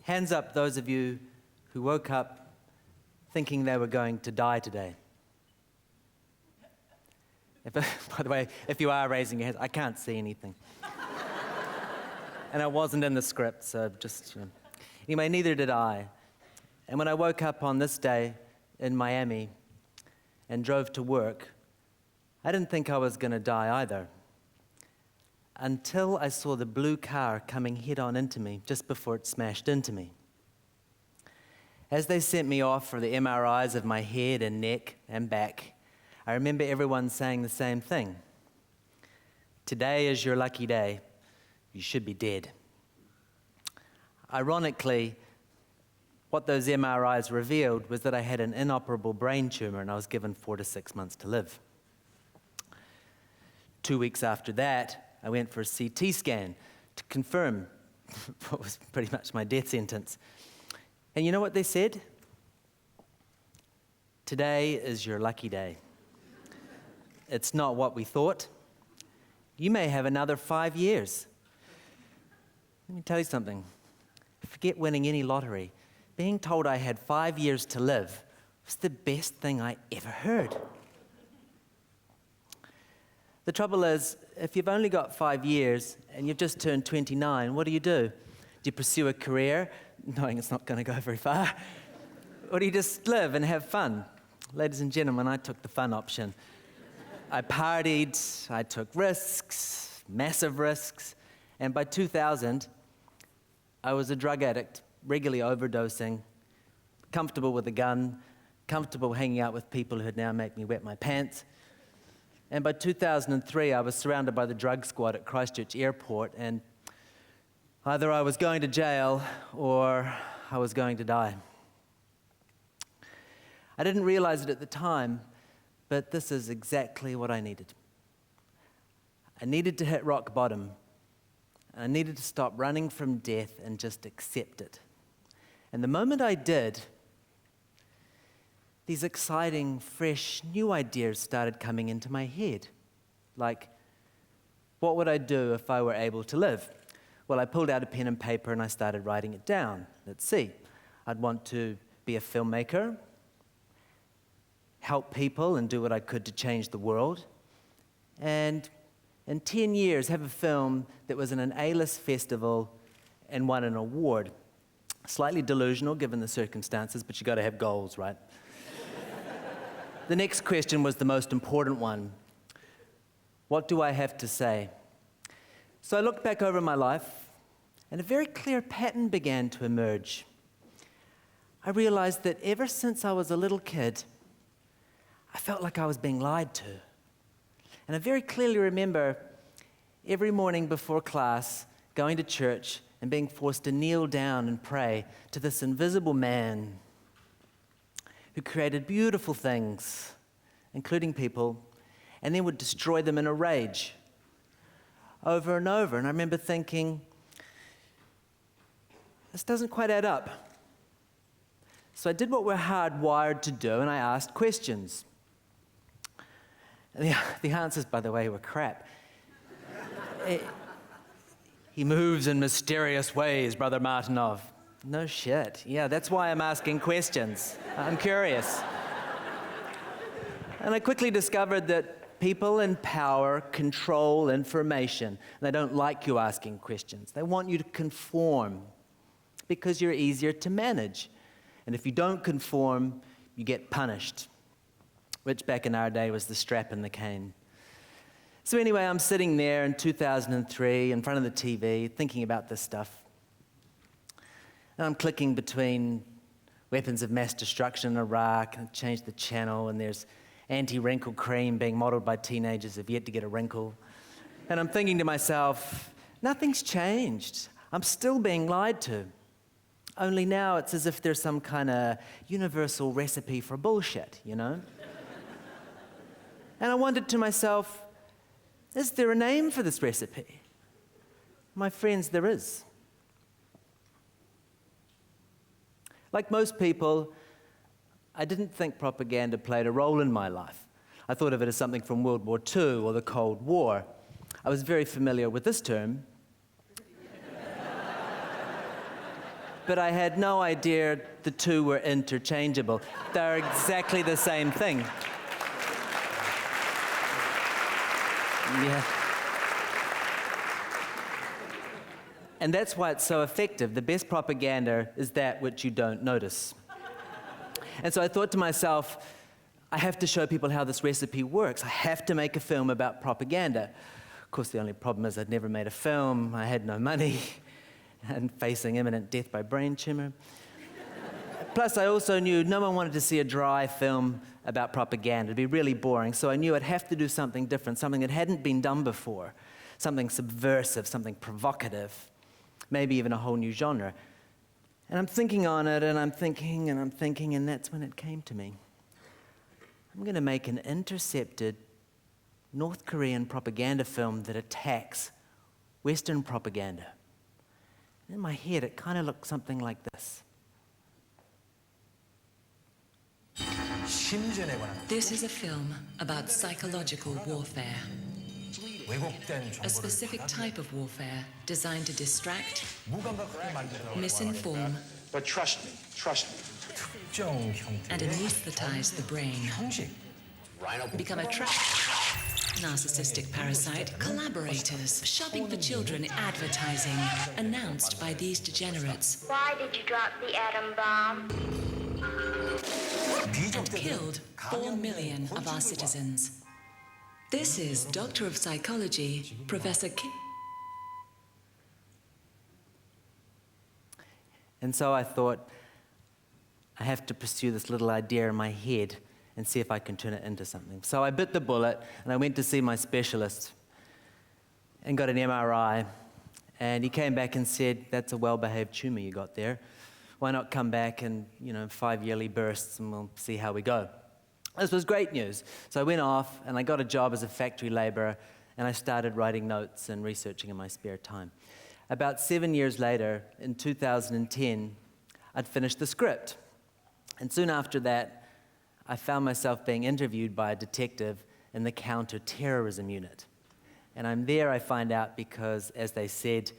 Hands up those of you who woke up thinking they were going to die today. By the way, if you are raising your hands, I can't see anything. And I wasn't in the script, so just, Anyway, neither did I. And when I woke up on this day in Miami and drove to work, I didn't think I was going to die either, until I saw the blue car coming head-on into me just before it smashed into me. As they sent me off for the MRIs of my head and neck and back, I remember everyone saying the same thing. Today is your lucky day. You should be dead. Ironically, what those MRIs revealed was that I had an inoperable brain tumor and I was given 4 to 6 months to live. 2 weeks after that, I went for a CT scan to confirm what was pretty much my death sentence. And you know what they said? Today is your lucky day. It's not what we thought. You may have another 5 years. Let me tell you something. Forget winning any lottery. Being told I had 5 years to live was the best thing I ever heard. The trouble is, if you've only got 5 years and you've just turned 29, what do? Do you pursue a career, knowing it's not going to go very far? Or do you just live and have fun? Ladies and gentlemen, I took the fun option. I partied, I took risks, massive risks, and by 2000, I was a drug addict, regularly overdosing, comfortable with a gun, comfortable hanging out with people who would now make me wet my pants. And by 2003, I was surrounded by the drug squad at Christchurch Airport, and either I was going to jail or I was going to die. I didn't realize it at the time, but this is exactly what I needed. I needed to hit rock bottom. I needed to stop running from death and just accept it. And the moment I did, these exciting, fresh, new ideas started coming into my head. Like, what would I do if I were able to live? Well, I pulled out a pen and paper and I started writing it down. Let's see. I'd want to be a filmmaker, help people and do what I could to change the world, and in 10 years have a film that was in an A-list festival and won an award. Slightly delusional given the circumstances, but you got to have goals, right? The next question was the most important one. What do I have to say? So I looked back over my life, and a very clear pattern began to emerge. I realized that ever since I was a little kid, I felt like I was being lied to. And I very clearly remember every morning before class going to church and being forced to kneel down and pray to this invisible man who created beautiful things, including people, and then would destroy them in a rage over and over. And I remember thinking, this doesn't quite add up. So I did what we're hardwired to do, and I asked questions. The answers, by the way, were crap. He moves in mysterious ways, Brother Martinov. No shit. Yeah, that's why I'm asking questions. I'm curious. And I quickly discovered that people in power control information. They don't like you asking questions. They want you to conform because you're easier to manage. And if you don't conform, you get punished, which back in our day was the strap and the cane. So anyway, I'm sitting there in 2003 in front of the TV thinking about this stuff. And I'm clicking between weapons of mass destruction in Iraq, and I changed the channel, and there's anti-wrinkle cream being modeled by teenagers who've yet to get a wrinkle. And I'm thinking to myself, nothing's changed. I'm still being lied to. Only now it's as if there's some kind of universal recipe for bullshit, you know? And I wondered to myself, is there a name for this recipe? My friends, there is. Like most people, I didn't think propaganda played a role in my life. I thought of it as something from World War II or the Cold War. I was very familiar with this term. but I had no idea the two were interchangeable. They're exactly the same thing. Yeah. And that's why it's so effective. The best propaganda is that which you don't notice. And so I thought to myself, I have to show people how this recipe works. I have to make a film about propaganda. Of course, the only problem is I'd never made a film, I had no money, and facing imminent death by brain tumor. Plus, I also knew no one wanted to see a dry film about propaganda. It'd be really boring, so I knew I'd have to do something different, something that hadn't been done before, something subversive, something provocative, maybe even a whole new genre. And I'm thinking on it, and I'm thinking, and that's when it came to me. I'm going to make an intercepted North Korean propaganda film that attacks Western propaganda. In my head, it kind of looked something like this. This is a film about psychological warfare. A specific type of warfare designed to distract, misinform, but trust me, and anesthetize the brain. Become a trap. Narcissistic parasite collaborators, shopping for children advertising, announced by these degenerates. Why did you drop the atom bomb? And killed 4 million of our citizens. This is Doctor of Psychology, Professor Kim. And so I thought, I have to pursue this little idea in my head and see if I can turn it into something. So I bit the bullet, and I went to see my specialist and got an MRI. And he came back and said, that's a well-behaved tumor you got there. Why not come back in, 5 yearly bursts, and we'll see how we go. This was great news. So I went off, and I got a job as a factory laborer, and I started writing notes and researching in my spare time. About 7 years later, in 2010, I'd finished the script. And soon after that, I found myself being interviewed by a detective in the Counter-Terrorism Unit. And I'm there, I find out, because, as they said,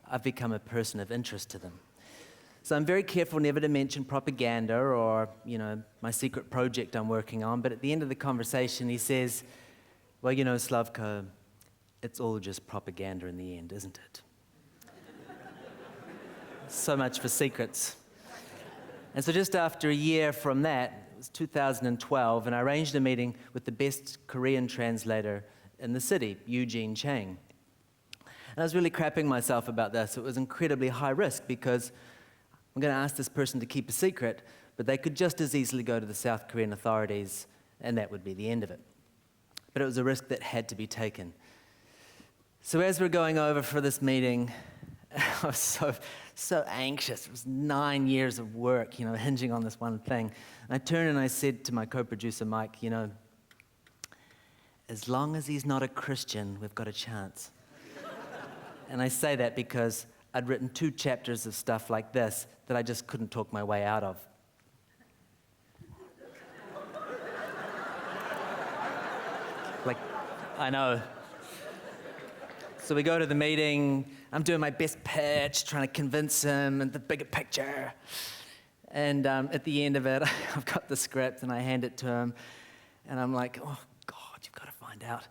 I've become a person of interest to them. So I'm very careful never to mention propaganda or, my secret project I'm working on. But at the end of the conversation, he says, well, Slavko, it's all just propaganda in the end, isn't it? So much for secrets. And so just after a year from that, it was 2012, and I arranged a meeting with the best Korean translator in the city, Eugene Chang. And I was really crapping myself about this. It was incredibly high risk because I'm going to ask this person to keep a secret, but they could just as easily go to the South Korean authorities, and that would be the end of it. But it was a risk that had to be taken. So as we're going over for this meeting, I was so anxious. It was 9 years of work, hinging on this one thing. And I turned and I said to my co-producer, Mike, as long as he's not a Christian, we've got a chance. And I say that because I'd written 2 chapters of stuff like this that I just couldn't talk my way out of. I know. So we go to the meeting, I'm doing my best pitch, trying to convince him and the bigger picture. And at the end of it, I've got the script and I hand it to him. And I'm like, oh God, you've got to find out.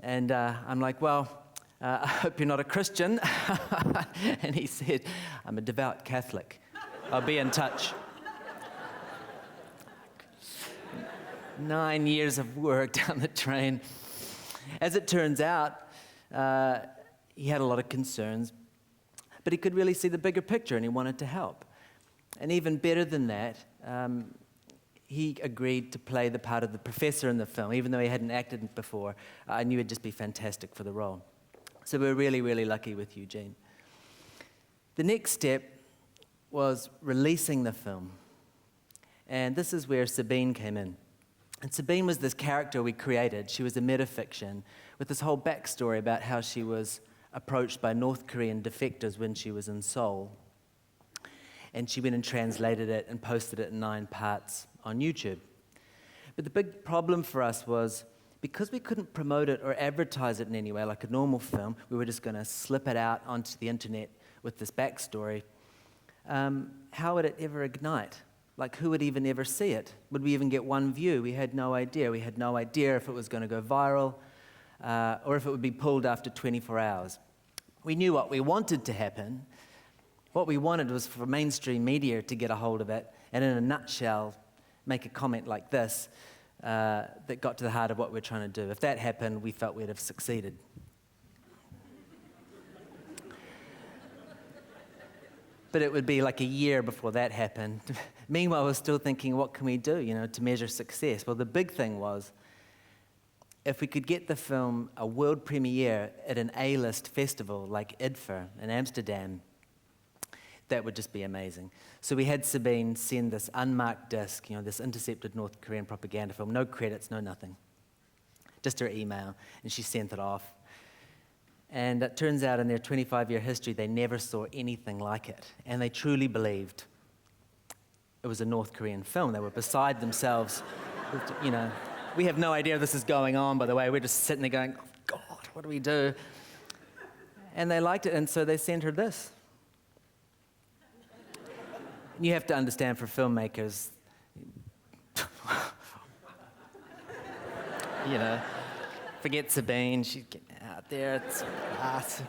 And I'm like, well, I hope you're not a Christian. And he said, I'm a devout Catholic. I'll be in touch. 9 years of work down the drain. As it turns out, he had a lot of concerns, but he could really see the bigger picture and he wanted to help. And even better than that, he agreed to play the part of the professor in the film, even though he hadn't acted it before. I knew he'd just be fantastic for the role. So we were really, really lucky with Eugene. The next step was releasing the film. And this is where Sabine came in. And Sabine was this character we created. She was a metafiction with this whole backstory about how she was approached by North Korean defectors when she was in Seoul. And she went and translated it and posted it in 9 parts on YouTube. But the big problem for us was, because we couldn't promote it or advertise it in any way like a normal film, we were just going to slip it out onto the internet with this backstory. how would it ever ignite? Like, who would even ever see it? Would we even get one view? We had no idea. We had no idea if it was going to go viral or if it would be pulled after 24 hours. We knew what we wanted to happen. What we wanted was for mainstream media to get a hold of it and, in a nutshell, make a comment like this that got to the heart of what we're trying to do. If that happened, we felt we'd have succeeded. But it would be like a year before that happened. Meanwhile, we're still thinking, what can we do, to measure success? Well, the big thing was, if we could get the film a world premiere at an A-list festival like IDFA in Amsterdam, that would just be amazing. So we had Sabine send this unmarked disc, this intercepted North Korean propaganda film, no credits, no nothing, just her email, and she sent it off. And it turns out in their 25-year history, they never saw anything like it. And they truly believed it was a North Korean film. They were beside themselves. We have no idea this is going on, by the way. We're just sitting there going, oh, God, what do we do? And they liked it, and so they sent her this. And you have to understand, for filmmakers, forget Sabine, she's getting out there, it's class.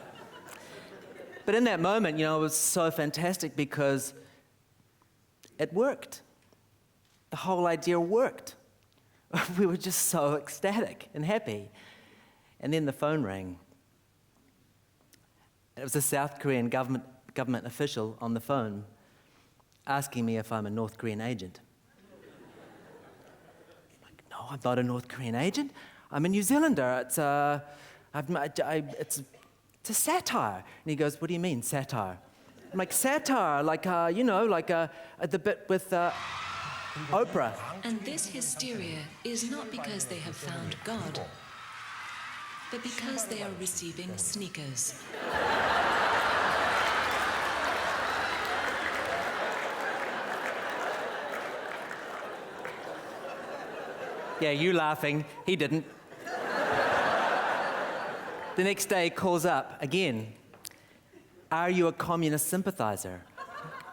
But in that moment, it was so fantastic because it worked. The whole idea worked. We were just so ecstatic and happy. And then the phone rang. It was a South Korean government official on the phone asking me if I'm a North Korean agent. I'm like, no, I'm not a North Korean agent. I'm a New Zealander. It's a satire. And he goes, what do you mean, satire? I'm like, satire, like the bit with Oprah. And this hysteria is not because they have found God, but because they are receiving sneakers. Yeah, you laughing. He didn't. The next day, he calls up again. Are you a communist sympathizer?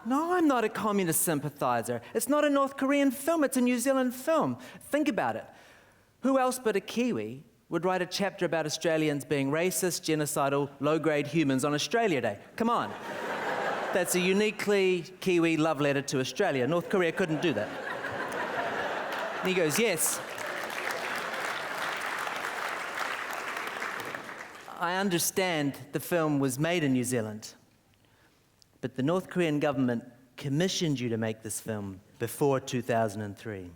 No, I'm not a communist sympathizer. It's not a North Korean film, it's a New Zealand film. Think about it. Who else but a Kiwi would write a chapter about Australians being racist, genocidal, low-grade humans on Australia Day? Come on. That's a uniquely Kiwi love letter to Australia. North Korea couldn't do that. And he goes, yes. I understand the film was made in New Zealand, but the North Korean government commissioned you to make this film before 2003.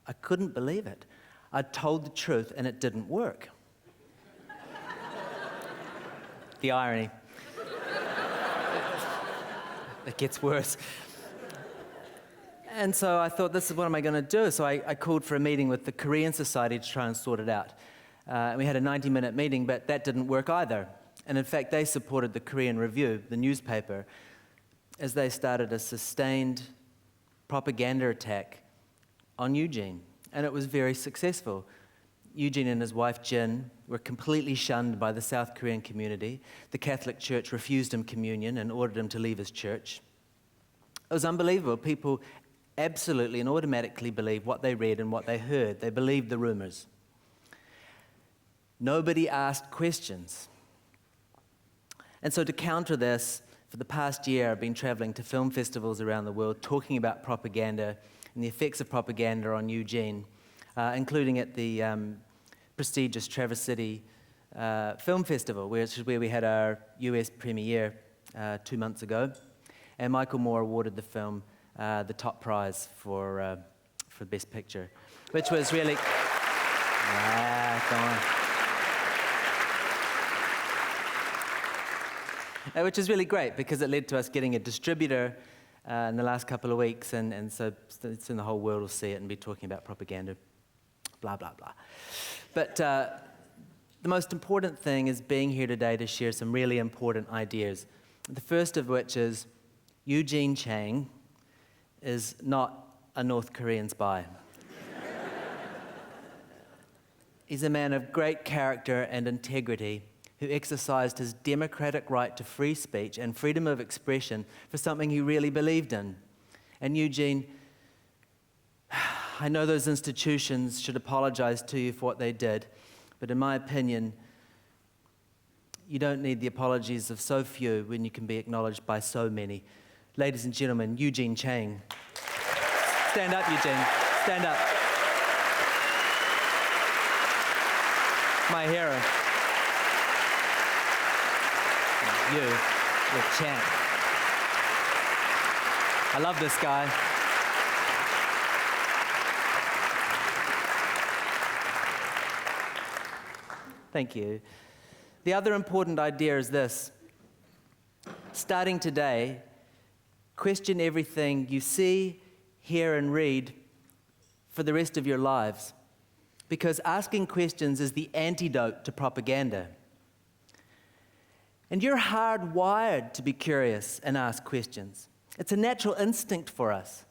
I couldn't believe it. I told the truth and it didn't work. The irony. It gets worse. And so I thought, what am I going to do? So I called for a meeting with the Korean Society to try and sort it out. And we had a 90-minute meeting, but that didn't work either. And in fact, they supported the Korean Review, the newspaper, as they started a sustained propaganda attack on Eugene. And it was very successful. Eugene and his wife, Jin, were completely shunned by the South Korean community. The Catholic Church refused him communion and ordered him to leave his church. It was unbelievable. People absolutely and automatically believed what they read and what they heard. They believed the rumors. Nobody asked questions. And so to counter this, for the past year, I've been traveling to film festivals around the world, talking about propaganda and the effects of propaganda on Eugene, including at the prestigious Traverse City Film Festival, which is where we had our US premiere 2 months ago. And Michael Moore awarded the film the top prize for Best Picture, which was really... Go on. Which is really great because it led to us getting a distributor in the last couple of weeks, and so soon the whole world will see it and be talking about propaganda, blah, blah, blah. But the most important thing is being here today to share some really important ideas. The first of which is Eugene Chang is not a North Korean spy. He's a man of great character and integrity who exercised his democratic right to free speech and freedom of expression for something he really believed in. And Eugene, I know those institutions should apologize to you for what they did, but in my opinion, you don't need the apologies of so few when you can be acknowledged by so many. Ladies and gentlemen, Eugene Chang. Stand up, Eugene. Stand up. My hero. You're Chang. I love this guy. Thank you. The other important idea is this. Starting today, question everything you see, hear, and read for the rest of your lives, because asking questions is the antidote to propaganda. And you're hardwired to be curious and ask questions. It's a natural instinct for us.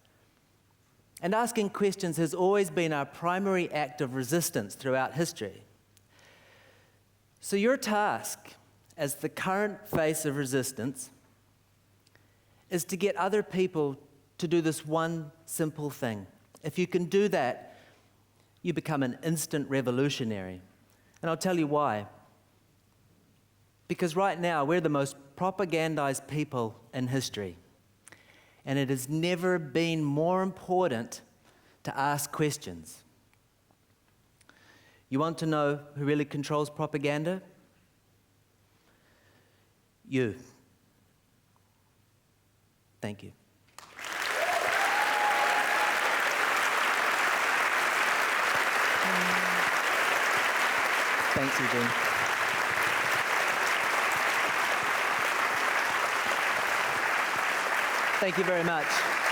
And asking questions has always been our primary act of resistance throughout history. So your task as the current face of resistance is to get other people to do this one simple thing. If you can do that, you become an instant revolutionary. And I'll tell you why. Because right now, we're the most propagandized people in history. And it has never been more important to ask questions. You want to know who really controls propaganda? You. Thank you. Thanks, Eugene. Thank you very much.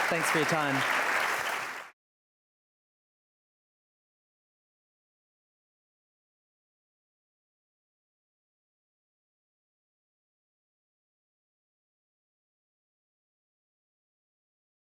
Thanks for your time.